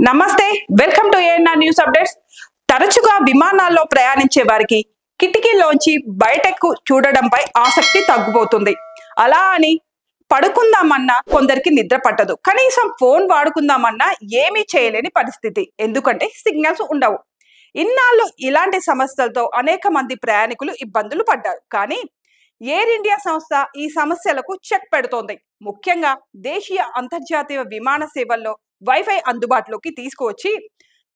నమస్తే, welcome to ANR news updates. తరచుగా విమానాల్లో ప్రయాణించే వారికి కిటికీలోంచి బయటకు చూడడంపై ఆసక్తి తగ్గిపోతుంది. అలా అని పడుకుందామన్నా కొందరికి నిద్ర పట్టదు. కనీసం ఫోన్ వాడుకుందామన్నా ఏమీ చేయలేని పరిస్థితి. ఎందుకంటే సిగ్నల్స్ ఉండవు. ఇన్నాళ్ళు ఇలాంటి సమస్యలతో అనేక మంది ప్రయాణికులు ఇబ్బందులు పడ్డారు. కానీ ఎయిర్ ఇండియా సంస్థ ఈ సమస్యలకు చెక్ పెడుతోంది. ముఖ్యంగా దేశీయ అంతర్జాతీయ విమాన సేవల్లో వైఫై అందుబాటులోకి తీసుకువచ్చి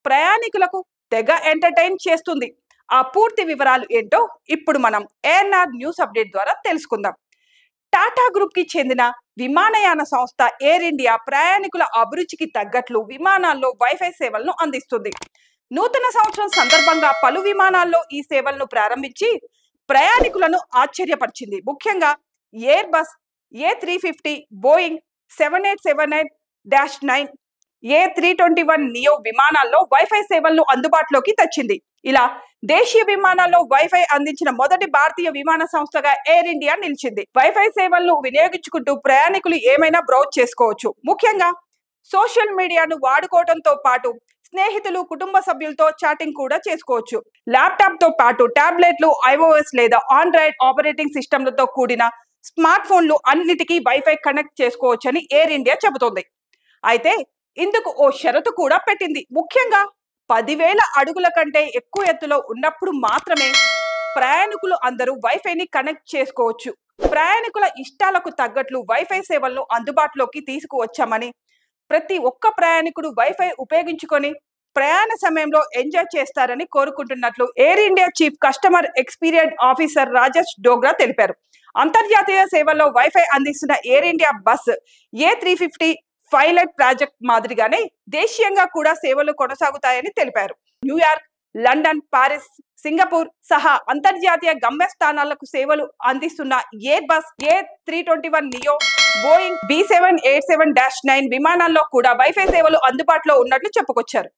ప్రయాణికులకు తెగ ఎంటర్టైన్ చేస్తుంది. ఆ పూర్తి వివరాలు ఏంటో ఇప్పుడు మనం ఏఎన్ఆర్ న్యూస్ అప్డేట్ ద్వారా తెలుసుకుందాం. టాటా గ్రూప్ కి చెందిన విమానయాన సంస్థ ఎయిర్ ఇండియా ప్రయాణికుల అభిరుచికి తగ్గట్లు విమానాల్లో వైఫై సేవలను అందిస్తుంది. నూతన సంవత్సరం సందర్భంగా పలు విమానాల్లో ఈ సేవలను ప్రారంభించి ప్రయాణికులను ఆశ్చర్యపరిచింది. ముఖ్యంగా air bus A350, Boeing 7879-9, A321 neo విమానాల్లో వైఫై సేవలను అందుబాటులోకి తెచ్చింది. ఇలా దేశీయ విమానాల్లో వైఫై అందించిన మొదటి భారతీయ విమాన సంస్థగా ఎయిర్ ఇండియా నిలిచింది. వైఫై సేవలను వినియోగించుకుంటూ ప్రయాణికులు ఏమైనా బ్రౌజ్ చేసుకోవచ్చు. ముఖ్యంగా సోషల్ మీడియాను వాడుకోవడంతో పాటు స్నేహితులు, కుటుంబ సభ్యులతో చాటింగ్ కూడా చేసుకోవచ్చు. ల్యాప్టాప్ తో పాటు టాబ్లెట్లు, iOS లేదా ఆండ్రాయిడ్ ఆపరేటింగ్ సిస్టమ్లతో కూడిన స్మార్ట్ ఫోన్లు అన్నిటికీ వైఫై కనెక్ట్ చేసుకోవచ్చని ఎయిర్ ఇండియా చెబుతోంది. అయితే ఇందుకు ఓ షరతు కూడా పెట్టింది. ముఖ్యంగా 10,000 అడుగుల కంటే ఎక్కువ ఎత్తులో ఉన్నప్పుడు మాత్రమే ప్రయాణికులు అందరూ వైఫైని కనెక్ట్ చేసుకోవచ్చు. ప్రయాణికుల ఇష్టాలకు తగ్గట్లు వైఫై సేవలను అందుబాటులోకి తీసుకువచ్చామని, ప్రతి ఒక్క ప్రయాణికుడు వైఫై ఉపయోగించుకొని ప్రయాణ సమయంలో ఎంజాయ్ చేస్తారని కోరుకుంటున్నట్లు Air India chief customer experience officer Rajesh Dogra తెలిపారు. అంతర్జాతీయ సేవల్లో వైఫై అందిస్తున్న Air India bus A350 pilot project మాదిరిగానే దేశీయంగా కూడా సేవలు కొనసాగుతాయని తెలిపారు. న్యూయార్క్, లండన్, పారిస్, సింగపూర్ సహా అంతర్జాతీయ గమ్యస్థానాలకు సేవలు అందిస్తున్న air bus A321 neo, Boeing B787-9 విమానాల్లో కూడా వైఫై సేవలు అందుబాటులో ఉన్నట్లు చెప్పుకొచ్చారు.